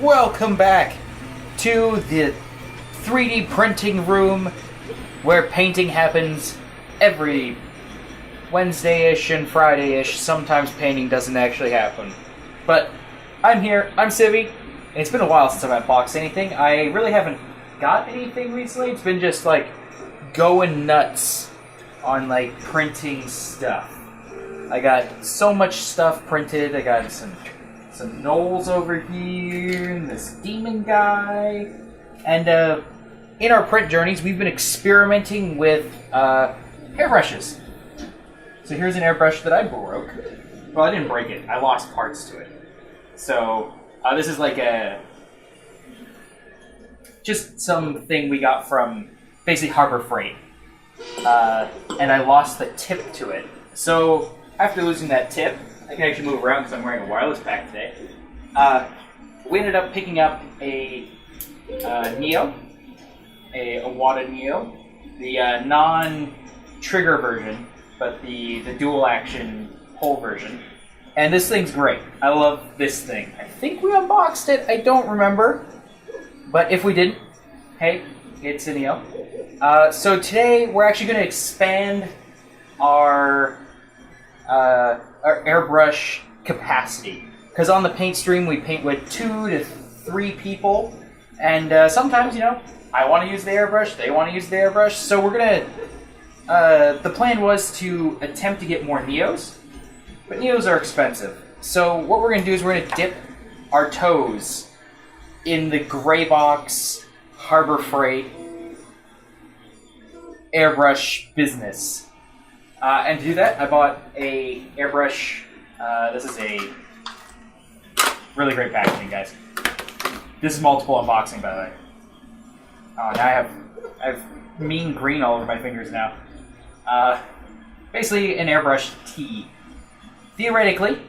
Welcome back to the 3D printing room where painting happens every Wednesday-ish and Friday-ish. Sometimes painting doesn't actually happen. But I'm here, I'm Civvie, and it's been a while since I've unboxed anything. I really haven't got anything recently. It's been just like going nuts on like printing stuff. I got so much stuff printed. I got some gnolls over here, and this demon guy. And in our print journeys, we've been experimenting with airbrushes. So here's an airbrush that I broke. Well, I didn't break it. I lost parts to it. So this is like just something we got from basically Harbor Freight. And I lost the tip to it. So after losing that tip, I can actually move around because I'm wearing a wireless pack today. We ended up picking up a Neo, a Wada Neo, the non-trigger version, but the dual-action pull version. And this thing's great. I love this thing. I think we unboxed it. I don't remember. But if we didn't, hey, it's a Neo. So today we're actually going to expand our airbrush capacity. Because on the paint stream, we paint with 2 to 3 people. And sometimes, you know, I want to use the airbrush, they want to use the airbrush. So we're going to... the plan was to attempt to get more Neos. But Neos are expensive. So what we're going to do is we're going to dip our toes in the gray box Harbor Freight airbrush business. And to do that, I bought a airbrush. This is a really great packaging, guys. This is multiple unboxing, by the way. Oh, now I have mean green all over my fingers now. Basically, an airbrush tee. Theoretically,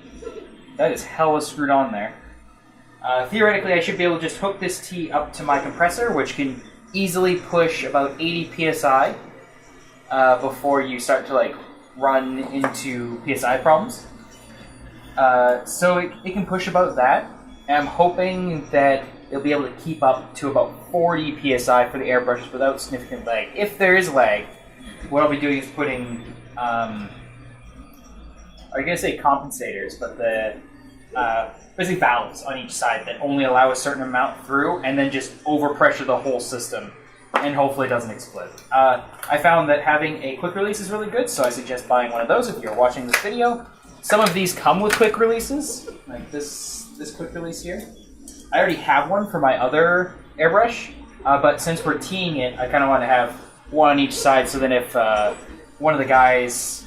that is hella screwed on there. Theoretically, I should be able to just hook this tee up to my compressor, which can easily push about 80 psi before you start to like run into PSI problems. So it can push about that. And I'm hoping that it'll be able to keep up to about 40 psi for the airbrushes without significant lag. If there is lag, what I'll be doing is putting, I'm going to say compensators, but the basically valves on each side that only allow a certain amount through, and then just overpressure the whole system, and hopefully it doesn't explode. I found that having a quick release is really good, so I suggest buying one of those if you're watching this video. Some of these come with quick releases, like this quick release here. I already have one for my other airbrush, but since we're teeing it, I kind of want to have one on each side, so then if one of the guys,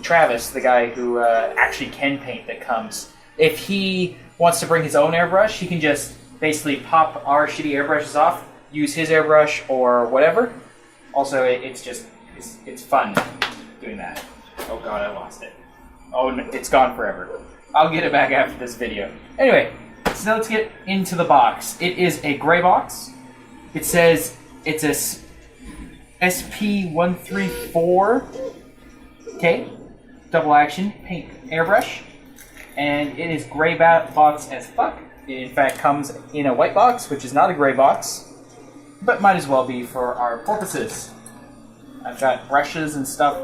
Travis, the guy who actually can paint that comes, if he wants to bring his own airbrush, he can just basically pop our shitty airbrushes off, use his airbrush or whatever. Also, it's fun doing that. Oh god, I lost it. Oh, it's gone forever. I'll get it back after this video. Anyway, so let's get into the box. It is a gray box. It says it's a SP134, okay, double action paint airbrush, and it is gray box as fuck. It in fact comes in a white box, which is not a gray box, but might as well be for our purposes. I've got brushes and stuff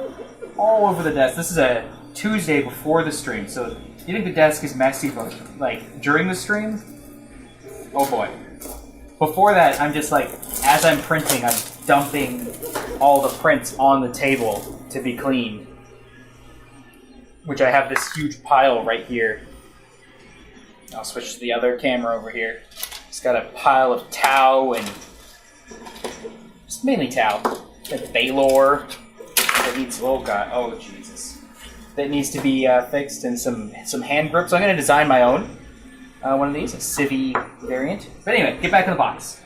all over the desk. This is a Tuesday before the stream, so you think the desk is messy, but like during the stream, oh boy. Before that, I'm just like, as I'm printing, I'm dumping all the prints on the table to be cleaned. Which I have this huge pile right here. I'll switch to the other camera over here. It's got a pile of towel and just mainly towel. Got Baylor that needs, oh god, oh Jesus. That needs to be fixed, and some hand grips. So I'm going to design my own one of these, a Civvie variant. But anyway, get back in the box.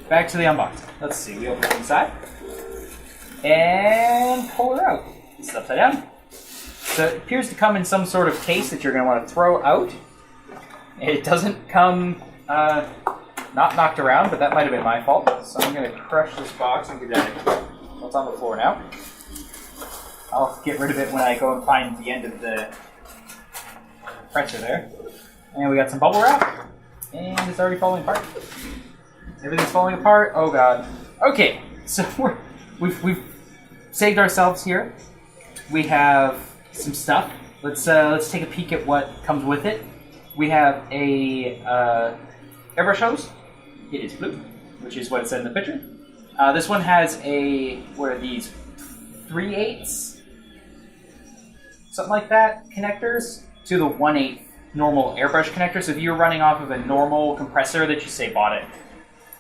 Back to the unboxing. Let's see, we open it inside. And pull it out. It's upside down. So it appears to come in some sort of case that you're going to want to throw out. It doesn't come not knocked around, but that might have been my fault. So I'm going to crush this box and get that. What's on the floor now? I'll get rid of it when I go and find the end of the compressor there. And we got some bubble wrap. And already falling apart. Everything's falling apart. Oh god. Okay, so we've saved ourselves here. We have some stuff. Let's take a peek at what comes with it. We have a airbrush hose. It is blue, which is what it said in the picture. This one has what are these? 3/8, something like that, connectors to the 1/8 normal airbrush connector. So if you're running off of a normal compressor that you say bought at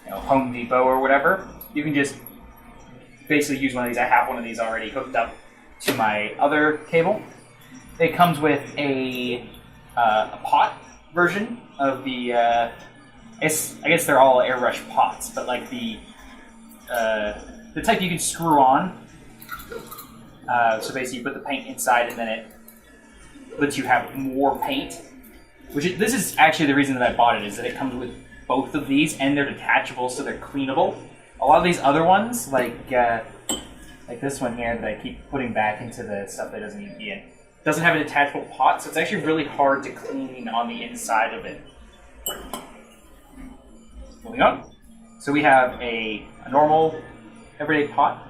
Home Depot or whatever, you can just basically use one of these. I have one of these already hooked up to my other cable. It comes with a pot version of the. I guess they're all airbrush pots, but like the type you can screw on. So basically, you put the paint inside, and then it lets you have more paint. This is actually the reason that I bought it, is that it comes with both of these, and they're detachable, so they're cleanable. A lot of these other ones, like this one here that I keep putting back into the stuff that doesn't need to be in, doesn't have a detachable pot, so it's actually really hard to clean on the inside of it. Moving on. So we have a normal everyday pot.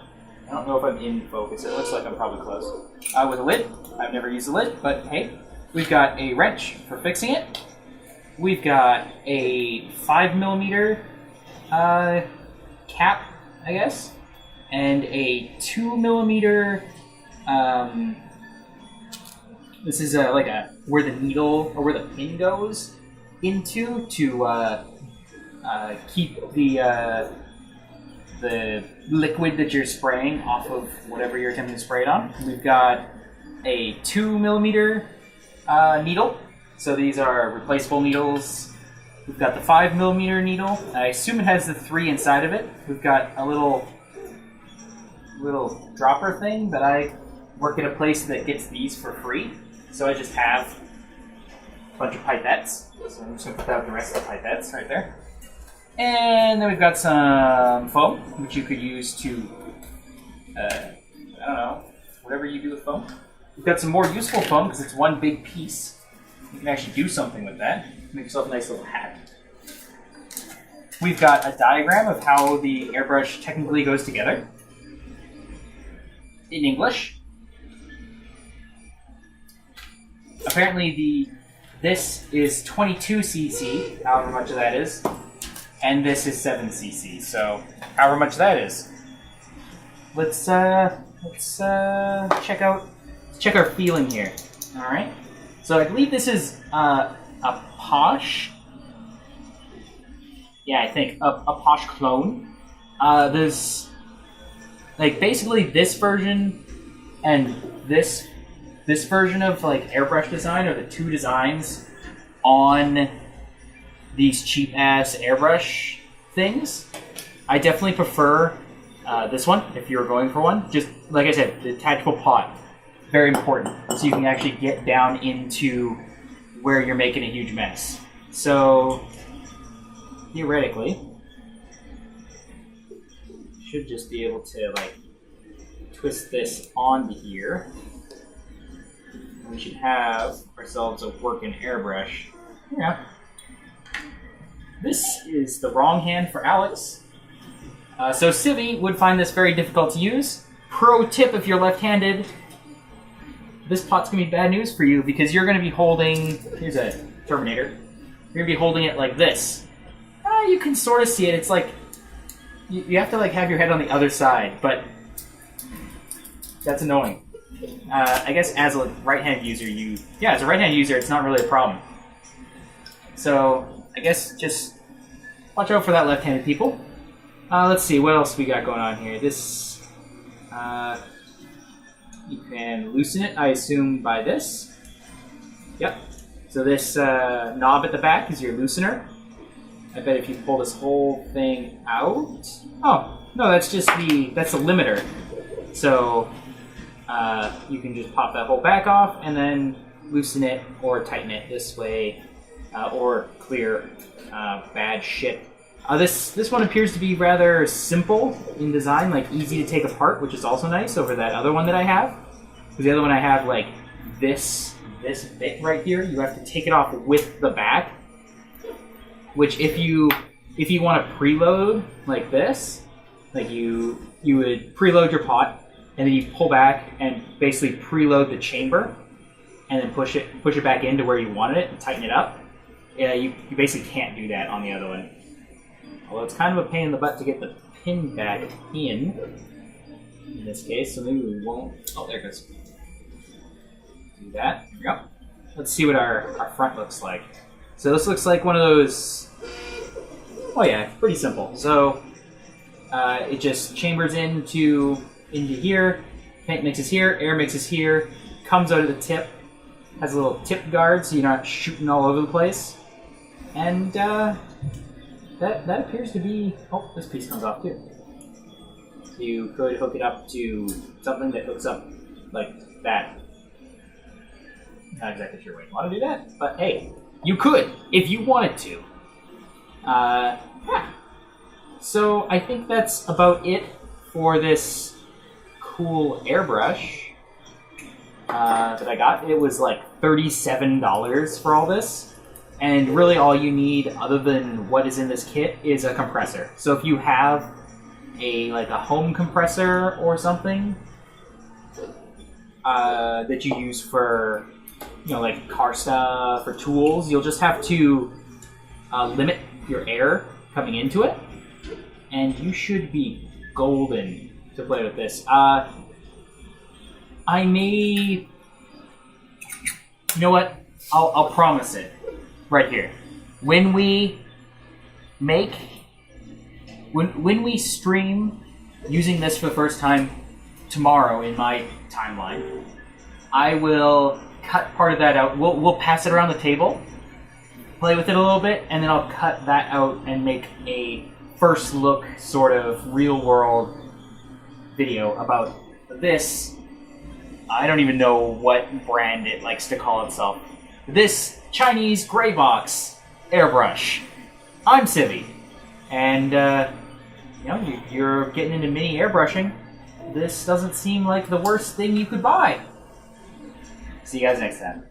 I don't know if I'm in focus. It looks like I'm probably close. With a lid. I've never used a lid, but hey. We've got a wrench for fixing it. We've got a 5mm cap, I guess, and a 2mm. This is like where the needle or where the pin goes into to keep the liquid that you're spraying off of whatever you're attempting to spray it on. We've got a 2mm needle. So these are replaceable needles. We've got the 5mm needle. I assume it has the 3 inside of it. We've got a little dropper thing that I work at a place that gets these for free. So I just have a bunch of pipettes. So I'm just going to put out the rest of the pipettes right there. And then we've got some foam, which you could use to, I don't know, whatever you do with foam. We've got some more useful foam because it's one big piece. You can actually do something with that. Make yourself a nice little hat. We've got a diagram of how the airbrush technically goes together in English. Apparently this is 22cc, however much of that is, and this is 7cc, so however much that is. Let's check our feeling here. All right. So I believe this is a Posh. Yeah, I think a Posh clone. There's like basically this version and this version of like airbrush design are the two designs on these cheap ass airbrush things. I definitely prefer this one if you're going for one. Just like I said, the detachable pot, very important, so you can actually get down into where you're making a huge mess. So theoretically, should just be able to like twist this onto here. We should have ourselves a working airbrush. Yeah. This is the wrong hand for Alex. So Civvie would find this very difficult to use. Pro tip if you're left-handed, this pot's going to be bad news for you because you're going to be holding, here's a Terminator, you're going to be holding it like this. You can sort of see it. It's like, you have to like have your head on the other side, but that's annoying. I guess as a right-hand user, as a right-hand user, it's not really a problem. So I guess just watch out for that left-handed people. Let's see, what else we got going on here? This, you can loosen it, I assume, by this. Yep. So this knob at the back is your loosener. I bet if you pull this whole thing out... Oh, no, that's just that's the limiter. So you can just pop that whole back off and then loosen it or tighten it this way, or clear bad shit. This one appears to be rather simple in design, like easy to take apart, which is also nice over that other one that I have. Because the other one I have, like this bit right here, you have to take it off with the back. which if you want to preload like this, like you would preload your pot, and then you pull back and basically preload the chamber, and then push it back into where you wanted it and tighten it up. Yeah, you basically can't do that on the other one. Although it's kind of a pain in the butt to get the pin back in this case, so maybe we won't. Oh, there it goes. Do that. There we go. Let's see what our front looks like. So this looks like one of those. Oh yeah, pretty simple. So it just chambers into here, paint mixes here, air mixes here, comes out of the tip, has a little tip guard so you're not shooting all over the place, and that appears to be. Oh, this piece comes off too. So you could hook it up to something that hooks up like that. Not exactly sure why you want to do that, but hey, you could if you wanted to. Yeah. So I think that's about it for this cool airbrush that I got. It was like $37 for all this, and really all you need, other than what is in this kit, is a compressor. So if you have a home compressor or something that you use for like car stuff or tools, you'll just have to limit your air coming into it, and you should be golden to play with this. I may, you know what? I'll promise it right here. When we stream using this for the first time tomorrow in my timeline, I will cut part of that out. We'll pass it around the table, play with it a little bit, and then I'll cut that out and make a first look sort of real world video about this. I don't even know what brand it likes to call itself. This Chinese gray box airbrush. I'm Civvie, and you're getting into mini airbrushing. This doesn't seem like the worst thing you could buy. See you guys next time.